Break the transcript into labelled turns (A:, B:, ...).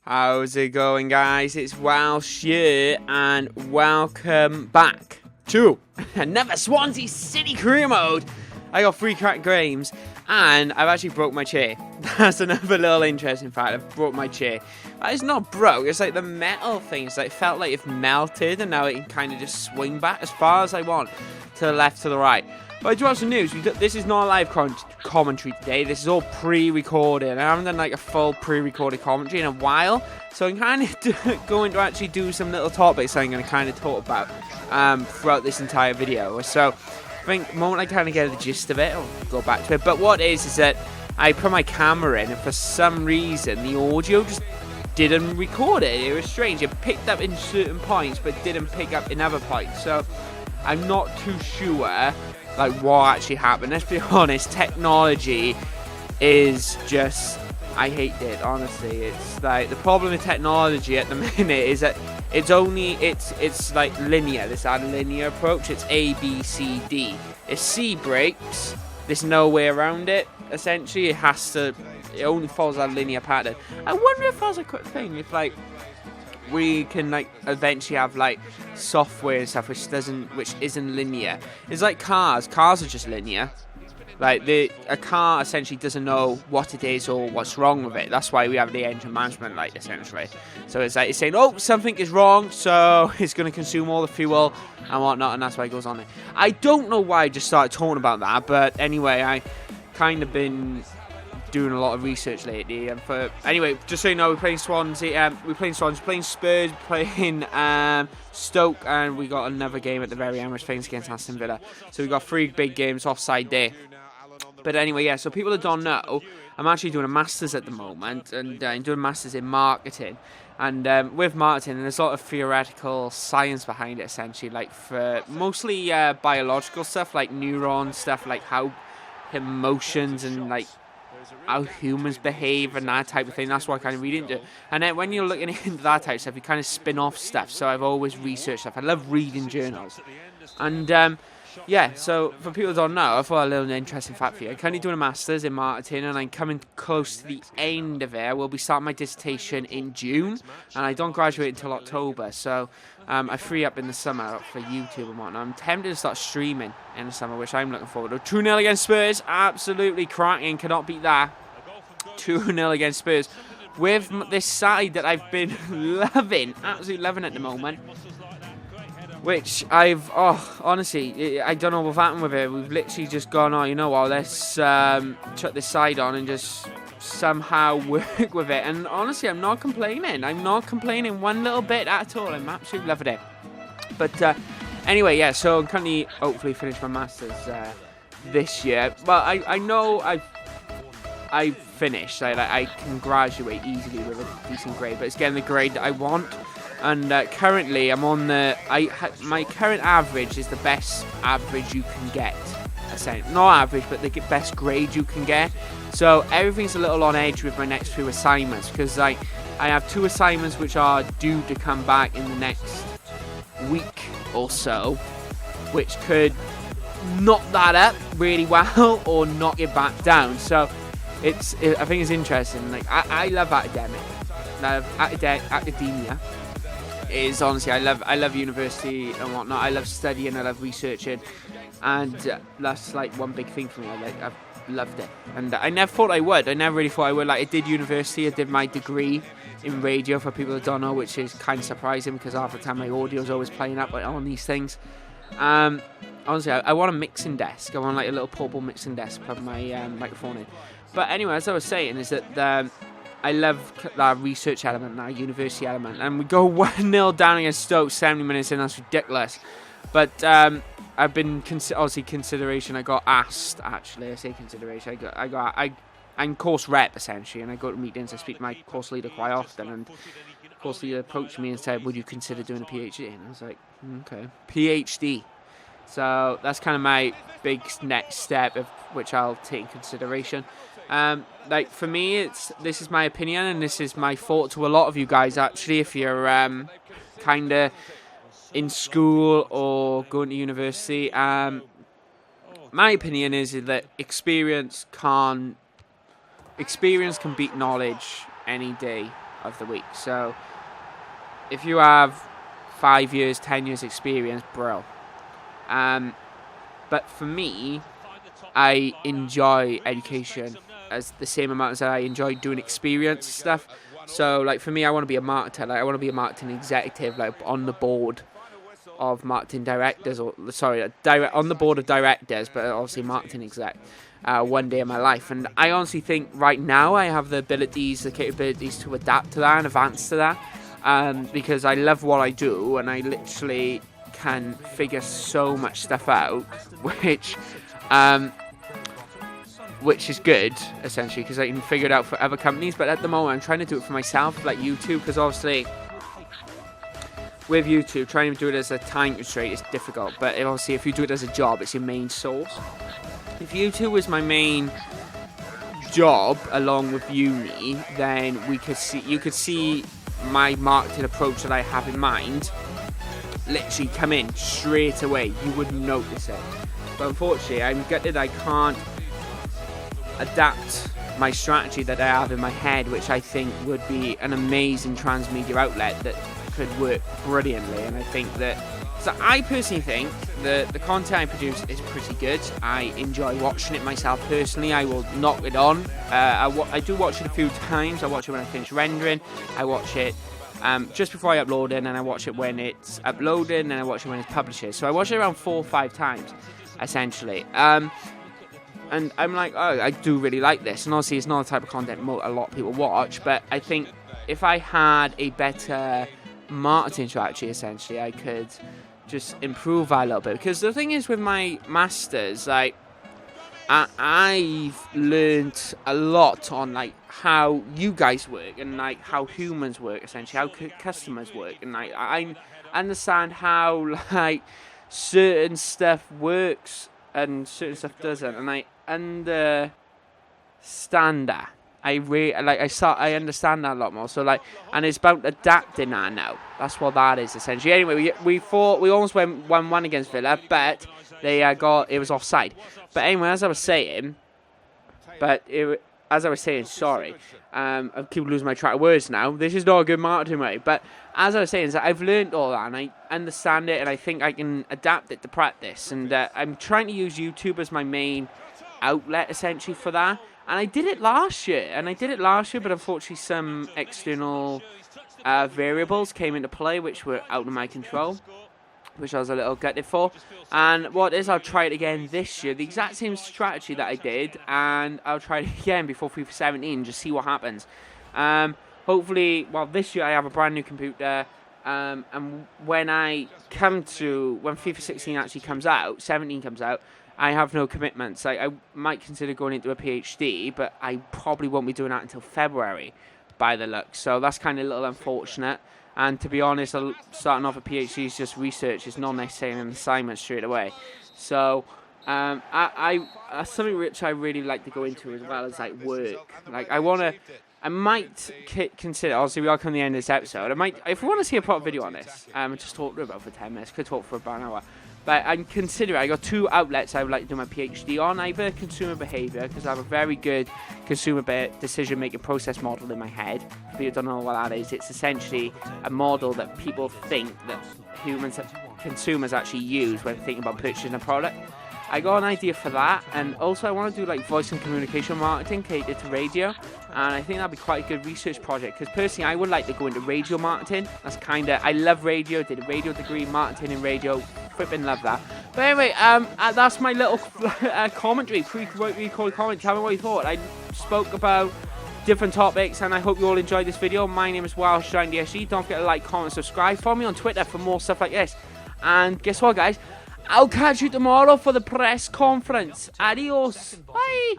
A: How's it going, guys? It's Welsh here, and welcome back to another Swansea City career mode. I got 3 cracked games, and I've actually broke my chair. That's another little interesting fact. I've broke my chair. It's not broke. It's like the metal thing. It's like it felt like it melted, and now it can kind of just swing back as far as I want, to the left, to the right. But I do have some news. This is not a live commentary today. This is all pre-recorded. I haven't done like a full pre-recorded commentary in a while. So I'm kind of going to actually do some little topics I'm going to kind of talk about throughout this entire video. So I think the moment I kind of get the gist of it, I'll go back to it. But what it is that I put my camera in, and for some reason the audio just didn't record it. It was strange. It picked up in certain points, but didn't pick up in other points. So I'm not too sure like what actually happened. Let's be honest, technology is just, I hate it, honestly. It's like the problem with technology at the minute is that it's like linear. This linear approach. It's A, B, C, D. If C breaks, there's no way around it. Essentially, it only follows a linear pattern. I wonder if that's a quick thing. If like we can like eventually have like software and stuff which isn't linear. It's like cars. Cars are just linear. Like a car essentially doesn't know what it is or what's wrong with it. That's why we have the engine management light, essentially. So it's like it's saying, oh, something is wrong, so it's going to consume all the fuel and whatnot, and that's why it goes on there. I don't know why I just started talking about that, but anyway, I kind of been doing a lot of research lately, and anyway, just so you know, we're playing Swansea, we're playing Spurs, we're playing Stoke, and we got another game at the very end, which playing against Aston Villa. So we got 3 big games offside there. But anyway, yeah, so people that don't know, I'm actually doing a Masters at the moment, and I'm doing Masters in marketing. And with marketing, there's a lot of theoretical science behind it, essentially, like for mostly biological stuff, like neuron stuff, like how emotions and like how humans behave and that type of thing. That's what I kind of read into. And then when you're looking into that type of stuff, you kind of spin off stuff. So I've always researched stuff. I love reading journals. And yeah, so for people who don't know, I thought a little interesting fact for you. I'm currently doing a Masters in marketing, and I'm coming close to the end of it. I will be starting my dissertation in June, and I don't graduate until October. So I free up in the summer for YouTube and whatnot. I'm tempted to start streaming in the summer, which I'm looking forward to. 2-0 against Spurs, absolutely cracking, cannot beat that. 2-0 against Spurs. With this side that I've been loving, absolutely loving at the moment. Which honestly, I don't know what's happened with it. We've literally just gone, oh, you know what, let's chuck this side on and just somehow work with it. And honestly, I'm not complaining. I'm not complaining one little bit at all. I'm absolutely loving it. But anyway, yeah, so I'm currently hopefully finish my Masters this year. But I know I've finished. I can graduate easily with a decent grade, but it's getting the grade that I want. And currently, I'm on my current average is the best average you can get. Not average, but the best grade you can get. So everything's a little on edge with my next 2 assignments, because I have 2 assignments which are due to come back in the next week or so, which could knock that up really well or knock it back down. So I think it's interesting. Like I love academia. Is honestly, I love university and whatnot. I love studying, I love researching, and that's like one big thing for me. I've loved it, and I never thought I would. I never really thought I would. Like I did university, I did my degree in radio, for people that don't know, which is kind of surprising because half the time my audio is always playing up on these things. Honestly, I want a mixing desk. I want like a little portable mixing desk to plug my microphone in. But anyway, as I was saying, is that I love that research element, that university element. And we go 1-0 down against Stoke, 70 minutes in. That's ridiculous. But I've been obviously consideration. I got asked, actually. I say consideration. I'm course rep, essentially. And I go to meetings. I speak to my course leader quite often. And the course leader approached me and said, would you consider doing a PhD? And I was like, okay. PhD. So that's kind of my big next step, of which I'll take in consideration. Like for me, this is my opinion, and this is my thought to a lot of you guys. Actually, if you're kind of in school or going to university, my opinion is that experience can't experience can beat knowledge any day of the week. So if you have 5 years, 10 years experience, bro. But for me, I enjoy education as the same amount as I enjoy doing experience stuff. So, like, for me, I want to be a marketer. Like, I want to be a marketing executive, like, on the board of marketing directors, or, sorry, on the board of directors, but obviously marketing exec, one day in my life. And I honestly think right now I have the abilities, the capabilities to adapt to that and advance to that, because I love what I do, and I literally can figure so much stuff out, which is good, essentially, because I can figure it out for other companies. But at the moment, I'm trying to do it for myself, like YouTube, because obviously, with YouTube, trying to do it as a time constraint is difficult. But obviously, if you do it as a job, it's your main source. If YouTube was my main job, along with uni, then you could see my marketing approach that I have in mind literally come in straight away. You wouldn't notice it. But unfortunately, I'm gutted I can't adapt my strategy that I have in my head, which I think would be an amazing transmedia outlet that could work brilliantly. And I think that, so I personally think that the content I produce is pretty good. I enjoy watching it myself personally. I will knock it on. I do watch it a few times. I watch it when I finish rendering. I watch it just before I upload it, and I watch it when it's uploaded, and I watch it when it's published. So I watch it around 4 or 5 times, essentially. And I'm like, oh, I do really like this. And obviously, it's not the type of content a lot of people watch. But I think if I had a better marketing strategy, essentially, I could just improve that a little bit. Because the thing is with my masters, like, I've learned a lot on, like, how you guys work and, like, how humans work, essentially, how customers work. And, like, I understand how, like, certain stuff works and certain stuff doesn't, and I understand that. I understand that a lot more. So, like, and it's about adapting that now. That's what that is, essentially. Anyway, we almost went 1-1 against Villa, but it was offside. But anyway, as I was saying, sorry, I keep losing my track of words now. This is not a good marketing way. But as I was saying, is that I've learned all that, and I understand it, and I think I can adapt it to practice. And I'm trying to use YouTube as my main outlet, essentially, for that. And I did it last year, but unfortunately some external variables came into play which were out of my control, which I was a little gutted for. And what it is, I'll try it again this year, the exact same strategy that I did, and I'll try it again before FIFA 17, just see what happens. Hopefully, well, this year I have a brand new computer, and when FIFA 16 actually comes out, 17 comes out, I have no commitments. I might consider going into a PhD, but I probably won't be doing that until February by the looks. So that's kind of a little unfortunate. And to be honest, starting off a PhD is just research. It's not necessarily an assignment straight away. So something which I really like to go into as well is, like, work. Like, I might consider, obviously we are coming to the end of this episode, if you want to see a proper video on this, just talk about for 10 minutes, could talk for about an hour. But I'm considering, I got 2 outlets I would like to do my PhD on. Either consumer behaviour, because I have a very good consumer decision-making process model in my head. If you don't know what that is, it's essentially a model that people think that consumers actually use when thinking about purchasing a product. I got an idea for that, and also I want to do, like, voice and communication marketing catered to radio, and I think that'd be quite a good research project, because personally I would like to go into radio marketing. I love radio, did a radio degree, marketing in radio, flipping love that. But anyway, that's my little commentary, pre-recorded commentary. Tell me what you thought. I spoke about different topics, and I hope you all enjoyed this video. My name is WelshDragonDSG. Don't forget to like, comment, subscribe. Follow me on Twitter for more stuff like this. And guess what, guys? I'll catch you tomorrow for the press conference. Adios. Bye.